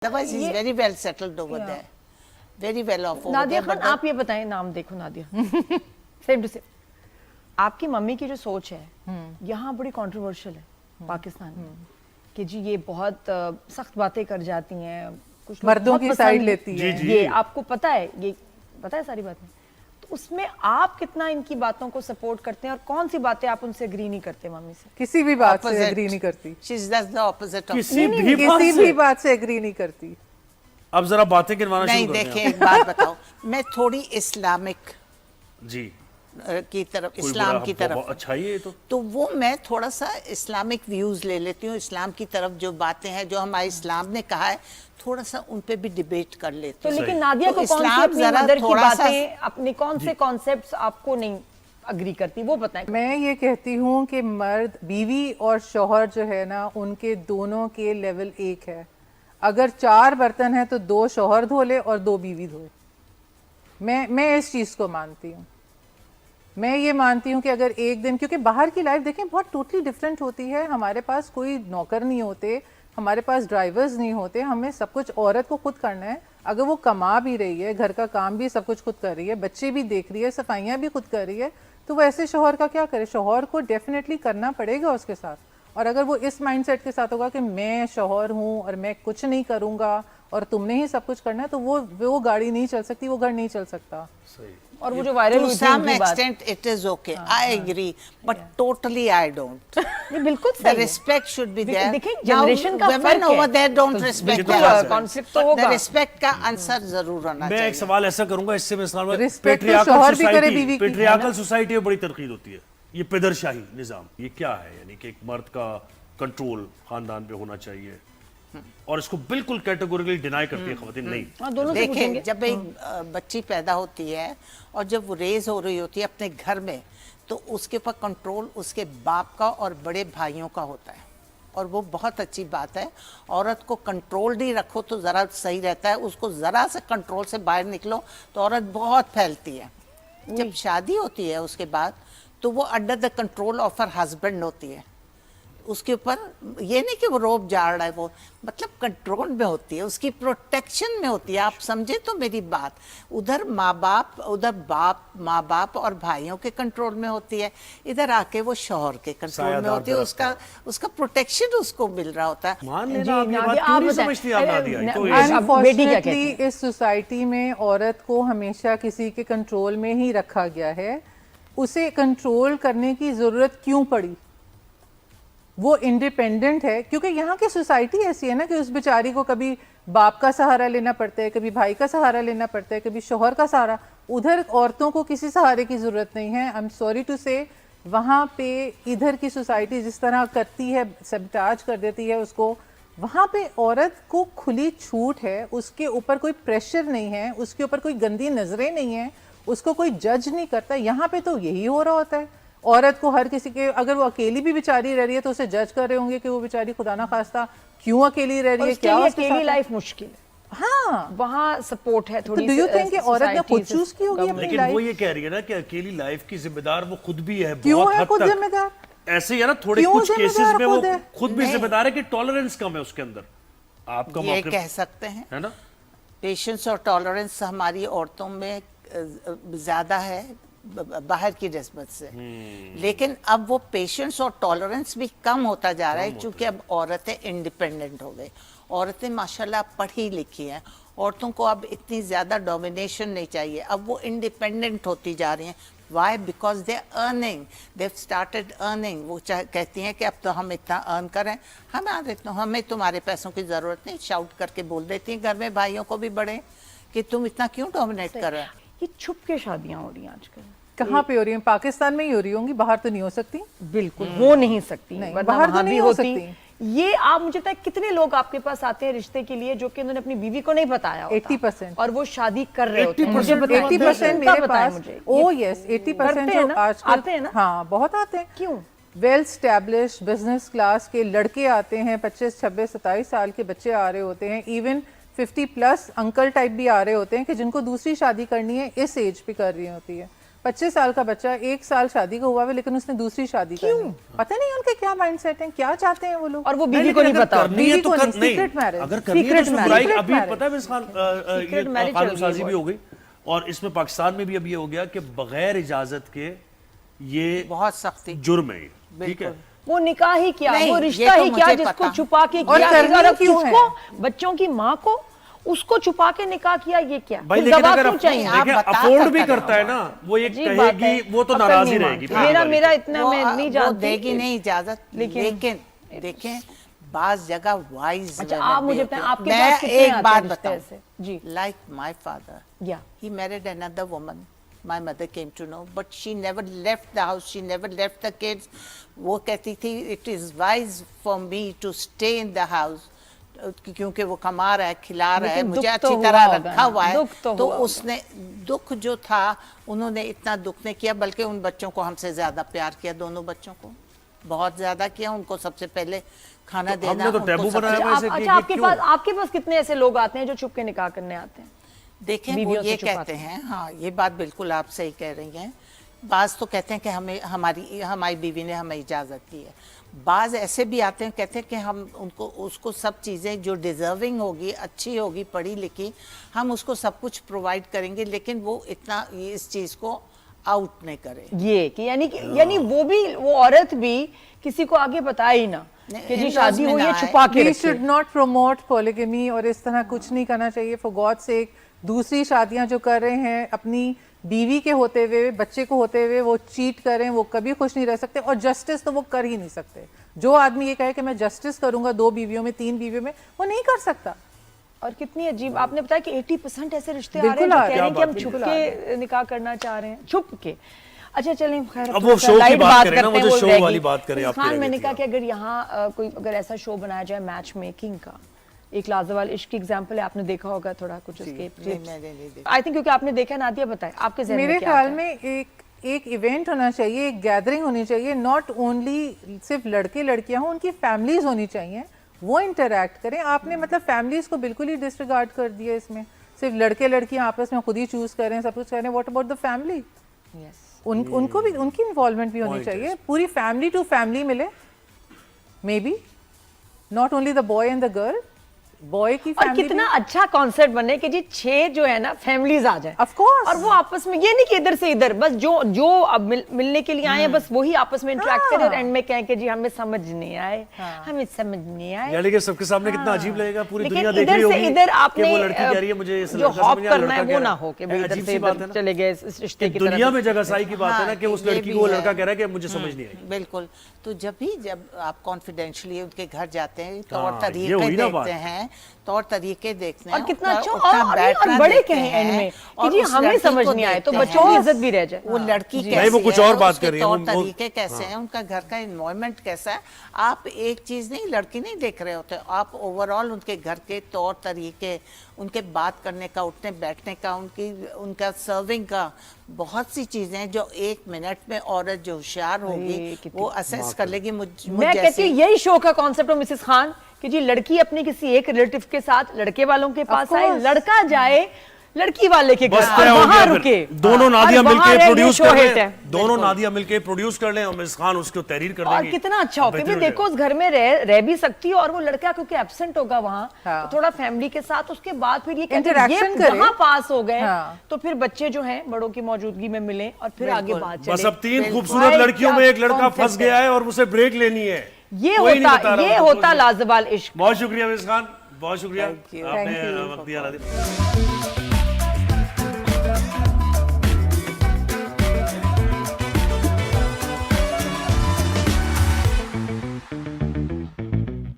Otherwise, he's very well settled over there. Very well off over Nadia there. Khan, आप ये बताएं, नाम देखो नादिया, सेम टू सेम। आपकी मम्मी की जो सोच है यहाँ बड़ी कंट्रोवर्शियल है पाकिस्तान में, कि जी ये बहुत सख्त बातें कर जाती हैं, कुछ मर्दों की साइड लेती है। ये आपको पता है, ये पता है सारी बातें। तो उसमें आप कितना इनकी बातों को सपोर्ट करते हैं और कौन सी बातें आप उनसे एग्री नहीं करते मम्मी से? किसी भी बात से एग्री नहीं करती। She does the opposite of किसी भी बात से एग्री नहीं करती। अब जरा बातें गिनवाना नहीं, शुरू करते हैं। देखिए एक बात बताओ, मैं थोड़ी इस्लामिक जी की तरफ, कोई इस्लाम बड़ा- की बहुत तरफ, अच्छा ही है ये तो वो मैं थोड़ा सा इस्लामिक व्यूज ले लेती हूँ। इस्लाम की तरफ जो बातें हैं, जो हमारे इस्लाम ने कहा है, थोड़ा सा उन पे भी डिबेट कर लेती तो हूँ। लेकिन नादिया तो को कौन सी इस्लाम अपनी जरा मदर की थोड़ा सा- बातें, अपने कौन से कॉन्सेप्ट्स आपको नहीं अग्री करती, वो बताएं। मैं ये कहती हूँ कि मर्द, बीवी और शौहर जो है ना, उनके दोनों के लेवल एक है। अगर 4 बर्तन है तो 2 शौहर धो ले और 2 बीवी धोए। मैं इस चीज को मानती हूँ। मैं ये मानती हूँ कि अगर एक दिन, क्योंकि बाहर की लाइफ देखें बहुत टोटली डिफरेंट होती है। हमारे पास कोई नौकर नहीं होते, हमारे पास ड्राइवर्स नहीं होते, हमें सब कुछ औरत को खुद करना है। अगर वो कमा भी रही है, घर का काम भी सब कुछ खुद कर रही है, बच्चे भी देख रही है, सफाइयाँ भी खुद कर रही है, तो वो ऐसे शौहर का क्या करे? शौहर को डेफिनेटली करना पड़ेगा उसके साथ। और अगर वो इस माइंडसेट के साथ होगा कि मैं शौहर हूँ और मैं कुछ नहीं करूँगा और तुमने ही सब कुछ करना है, तो वो गाड़ी नहीं चल सकती, वो घर नहीं चल सकता। सही। और वो जो वायरल To हुई थी some उनकी बात, extent it is okay. I agree, but totally I don't. ये बिल्कुल The सही है। respect should be there. देखिए, Now, generation का women फर्क है। over there don't तो respect बिल्कुल their husbands. conflict तो But होगा। the respect का आंसर जरूर होना मैं एक चाहिए। सवाल ऐसा करूंगा, इससे मैं सवाल Respect तो शौहर भी करे बीवी की, पेट्रियार्कल सोसाइटी में बड़ी तरकीद होती है। ये पिदरशाही निजाम, ये क्या है? यानी कि एक मर्द का कंट्रोल खानदान पे होना चाहिए और इसको बिल्कुल कैटेगोरिकली डिनाई करती है खवातीन। नहीं, हाँ, दोनों से देखिए, पूछेंगे। जब एक बच्ची पैदा होती है और जब वो रेज हो रही होती है अपने घर में, तो उसके ऊपर कंट्रोल उसके बाप का और बड़े भाइयों का होता है, और वो बहुत अच्छी बात है। औरत को कंट्रोल ही रखो तो ज़रा सही रहता है। उसको ज़रा से कंट्रोल से बाहर निकलो तो औरत बहुत फैलती है। जब शादी होती है उसके बाद, तो वो under the control of her husband होती है। उसके ऊपर ये नहीं कि वो रोब झाड़ रहा है, वो मतलब कंट्रोल में होती है, उसकी प्रोटेक्शन में होती है। आप समझे तो मेरी बात। उधर माँ बाप और भाइयों के कंट्रोल में होती है, इधर आके वो शौहर के कंट्रोल में होती है। उसका प्रोटेक्शन उसको मिल रहा होता है। मान जी, लेना आप ये नादिया, बात आप क्यों नहीं बताएं। समझती आप नादिया? अरे, तो बेटी क्या कहती अनफॉर्चुनेटली इस सोसाइटी में औरत को हमेशा किसी के कंट्रोल में ही रखा गया है। उसे कंट्रोल करने की जरूरत क्यों पड़ी? वो इंडिपेंडेंट है, क्योंकि यहाँ की सोसाइटी ऐसी है ना कि उस बेचारी को कभी बाप का सहारा लेना पड़ता है, कभी भाई का सहारा लेना पड़ता है, कभी शौहर का सहारा। उधर औरतों को किसी सहारे की जरूरत नहीं है। आई एम सॉरी टू से, वहाँ पे इधर की सोसाइटी जिस तरह करती है, सबटाज कर देती है उसको। वहाँ पे औरत को खुली छूट है, उसके ऊपर कोई प्रेशर नहीं है, उसके ऊपर कोई गंदी नजरें नहीं है, उसको कोई जज नहीं करता। यहाँ पे तो यही हो रहा होता है। औरत को हर किसी के, अगर वो अकेली भी बेचारी रह रही है तो उसे जज कर रहे होंगे कि वो बेचारी खुदा ना खास्ता क्यों अकेली रह रही है, क्या उसके अकेली साथ लाइफ मुश्किल है। हाँ, वहाँ सपोर्ट है तो थोड़ी। डू यू थिंक कि औरत ने खुद चूज की होगी अपनी लेकिन वो लाइफ? ये कह रही है ना कि अकेली लाइफ की जिम्मेदार वो खुद भी है। क्यों बहुत है हद खुद तक जिम्मेदार? ऐसे ही है ना, थोड़े क्यों कुछ केसेस जिम्मेदार में वो खुद है? खुद भी नहीं। जिम्मेदार है कि टॉलरेंस कम है उसके अंदर। आपका ये मौक़िफ़ कह सकते हैं, है ना? पेशेंस और टॉलरेंस हमारी औरतों में ज़्यादा है बाहर की निस्बत से। लेकिन अब वो पेशेंस और टॉलरेंस भी कम होता जा रहा है, क्योंकि अब औरतें इंडिपेंडेंट हो गई। औरतें माशाल्लाह पढ़ी लिखी हैं, औरतों को अब इतनी ज़्यादा डोमिनेशन नहीं चाहिए। अब वो इंडिपेंडेंट होती जा रही हैं। Why? Because they earning, they started earning. वो कहती हैं कि अब तो हम इतना अर्न करें, हमें तुम्हारे पैसों की ज़रूरत नहीं। शाउट करके बोल देती हैं घर में भाइयों को भी बड़े कि तुम इतना क्यों डोमिनेट कर रहे हो। ये छुप के शादियां हो रही हैं आजकल। कहाँ पे हो रही है? पाकिस्तान में ही हो रही होंगी, बाहर तो नहीं हो सकती। बिल्कुल हो नहीं सकती, नहीं, वरना बाहर तो वहाँ भी नहीं हो होती। सकती। ये आप मुझे बताएं, कितने लोग आपके पास आते हैं रिश्ते के लिए जो कि उन्होंने अपनी बीवी को नहीं बताया होता, 80% और वो शादी कर रहे होते हैं। 80% मुझे बताएं, 80% उनका मेरे बताएं पास, मुझे। ओ यस, 80% करते हैं जो ना? आजकल आते हैं ना? हाँ, बहुत आते हैं। क्यों? वेल स्टैब्लिश बिजनेस क्लास के लड़के आते हैं, 25, 26, 27 साल के बच्चे आ रहे होते हैं, इवन 50 प्लस अंकल टाइप भी आ रहे होते हैं कि जिनको दूसरी शादी करनी है, इस एज पे कर रही होती है। 25 साल का बच्चा 1 साल शादी का हुआ है लेकिन उसने दूसरी शादी कर ली, पता नहीं उनके क्या माइंड सेट है, क्या चाहते हैं वो लोग। और वो बीवी को नहीं पता, बीवी को नहीं, सीक्रेट मैरिज, अगर करनी है तो बुराई अभी पता है मिस खान, Secret marriage कानून चल रही साजी है भी हो गई और इसमें पाकिस्तान में भी अब ये हो गया कि बगैर इजाजत के ये बहुत सख्ती। जुर्म है, ठीक है। वो निकाह ही क्या, नहीं, वो ये रिश्ता तो ही क्या मुझे जिसको पता। छुपा के और किया, करनी अगर क्यों है? किसको, बच्चों की माँ को उसको छुपा के निकाह किया, ये क्या? भाई फिर लेकिन गवाह अगर क्यों चाहिए? आप देखिए बता अफोर्ड कर भी करें। करता है ना, वो ये अजीब बात कहेगी है, वो तो अक्ल नाराज ही नहीं रहेगी। मानती। मेरा इतना मैं नहीं वो जानती, देगी नहीं इजाजत, लेकिन देखें बाज जगह वाइज। अच्छा, आप मुझे बताएं, आपके मैं पास कितने एक आते बात हैं रिश्ते बताऊं, ऐसे? जी। लाइक माय फादर, या he married another woman. My mother came to know, but she never left the house. She never left the kids. वो कहती थी it is wise for me to stay in the house क्योंकि वो कमा रहा है, खिला रहा है, लेकिन मुझे दुख तो अच्छी हुआ तरह होगा रखा ना, हुआ है। दुख तो तो हुआ होगा। उसने दुख जो था, उन्होंने इतना दुख नहीं किया, बल्कि उन बच्चों को हमसे ज्यादा प्यार किया, दोनों बच्चों को बहुत ज्यादा किया। उनको सबसे पहले खाना देना, हमने तो उनको टैबू सबसे- बनाया वैसे कि अच्छा, ये क्यों? आपके पास कितने ऐसे लोग आते हैं जो छुप के निकाह करने आते हैं? देखें वो बीवियों से ये छुपाते कहते हैं, हाँ ये बात बिल्कुल आप सही कह रही हैं। बाज तो कहते हैं कि हमारी बीवी ने हमें इजाज़त दी है। बाज ऐसे भी आते हैं, कहते हैं कि हम उसको सब चीज़ें जो डिज़र्विंग होगी, अच्छी होगी, पढ़ी लिखी, हम उसको सब कुछ प्रोवाइड करेंगे, लेकिन वो इतना इस चीज़ को आउट नहीं करे। ये कि यानी वो औरत भी किसी को आगे बताए ही ना कि जी in-laws शादी में हुई ना है, आए। छुपा के We रखे। should not promote polygamy और इस तरह कुछ नहीं करना चाहिए। फॉर गॉड सेक, दूसरी शादियां जो कर रहे हैं अपनी बीवी के होते हुए, बच्चे को होते हुए, वो चीट करें, वो कभी खुश नहीं रह सकते। और जस्टिस तो वो कर ही नहीं सकते। जो आदमी ये कहे कि मैं जस्टिस करूंगा 2 बीवियों में, 3 बीवियों में, वो नहीं कर सकता। और कितनी अजीब, आपने बताया कि 80% ऐसे रिश्ते आ रहे हैं बिल्कुल जो आ कह रहे रहे हैं, हैं कि हम क्या छुप बात, के निकाह करना चाह रहे हैं, छुप के। अच्छा चलें, खैर अब वो शो की बात करें ना, वो जो शो वाली बात करें, आप खान, कह मैंने रही कहा थी कि अगर यहाँ कोई अगर ऐसा शो बनाया जाए मैच मेकिंग का, एक लाजवाल इश्क की एग्जांपल है, आपने देखा होगा थोड़ा कुछ उसके नहीं, मैंने नहीं देखा। आई थिंक क्योंकि आपने देखा, नादिया बताए आपके ज़हन में मेरे क्या ख्याल आता है? में एक इवेंट होना चाहिए, एक गैदरिंग होनी चाहिए। नॉट ओनली सिर्फ लड़के लड़कियां हों, उनकी फैमिलीज होनी चाहिए, वो इंटरैक्ट करें। आपने मतलब फैमिलीज को बिल्कुल ही डिसरिगार्ड कर दिया इसमें। सिर्फ लड़के लड़कियां आपस में खुद ही चूज करें, सब कुछ करें। What about the family? Yes. उनको भी, उनकी इन्वॉल्वमेंट भी होनी चाहिए। पूरी फैमिली टू फैमिली मिले, may be not only the boy and the girl, boy की और फैमिली। कितना अच्छा कॉन्सेप्ट बने कि जी 6 जो है ना फैमिलीज आ जाए, Of course. और वो आपस में, ये नहीं कि इधर से इधर, बस जो अब मिलने के लिए आए हैं, बस वही आपस में इंटरेक्ट करें और एंड में कहें कि जी हमें समझ नहीं आए, हमें समझ नहीं आए। यानी कि सबके सामने कितना अजीब लगेगा, पूरी लेकिन दुनिया देख रही इधर से होगी इधर कि आपने वो लड़की कह रही है मुझे इस जो लड़का हॉप समझ नहीं आ रहा, करना है लड़का वो कह ना रहा हो कि भाई इधर अजीब से सी बात है इधर ना। चले गए इस रिश्ते की दुनिया तरफ। में जगहसाई की बात है ना कि उस ये लड़की भी को वो है। लड़का कह रहा है कि मुझे समझ नहीं आई। बिल्कुल। तो जब आप कॉन्फिडेंशियली उनके घर जाते हैं, हाँ, तौर ये तरीके हुई ना बात। देखते हैं, तौर तरीके देखते हैं, और कितना अच्छा, उठना और बैठना बड़े देखते कहें एंड हैं, में और कि जी उस हमें लड़की समझ को नहीं आए तो देखते बच्चों की हैं। इज्जत भी रह जाए। वो लड़की कैसी नहीं, वो कुछ और बात उसके कर रही है, तौर वो- तरीके कैसे हैं, उनका घर का एनवायरनमेंट कैसा है। आप एक चीज नहीं, लड़की नहीं देख रहे होते, आप ओवरऑल उनके घर के तौर तरीके, उनके बात करने का, उठने बैठने का, उनका सर्विंग का, बहुत सी चीजें जो 1 मिनट में औरत जो होशियार होगी कितनी वो असेस कर लेगी। मुझ मैं कहती जैसी हूँ यही शो का कॉन्सेप्ट हो मिसेस खान कि जी लड़की अपनी किसी एक रिलेटिव के साथ लड़के वालों के पास आए, course. लड़का जाए लड़की वाले के घर बस और तय हो वहां गया रुके। फिर। दोनों नादिया और वहां मिलके रहे, ये प्रोड्यूस शो कर हिट लें, है। दोनों नादिया मिलके प्रोड्यूस कर लें और मिस खान उसको तहरीर कर और देंगी। कितना अच्छा हो कि बेहतर भी देखो उस घर में रह भी सकती है, और वो लड़का क्योंकि एब्सेंट होगा वहां, हाँ। तो थोड़ा फैमिली के साथ, उसके बाद फिर ये कहते हैं, Interaction ये करे। वहां पास हो गए हाँ। तो फिर बच्चे जो हैं बड़ों की मौजूदगी में मिले और फिर आगे बिल्कुल। बात चले। बस अब 3 बिल्कुल। खूबसूरत भाई, लड़कियों में क्या एक लड़का concept फंस गया है और उसे ब्रेक लेनी है। ये कोई नहीं बता रहा होता मतलब लाजवाल इश्क। बहुत शुक्रिया मिस खान, बहुत शुक्रिया Thank you. आपने Thank you. वक्त दिया।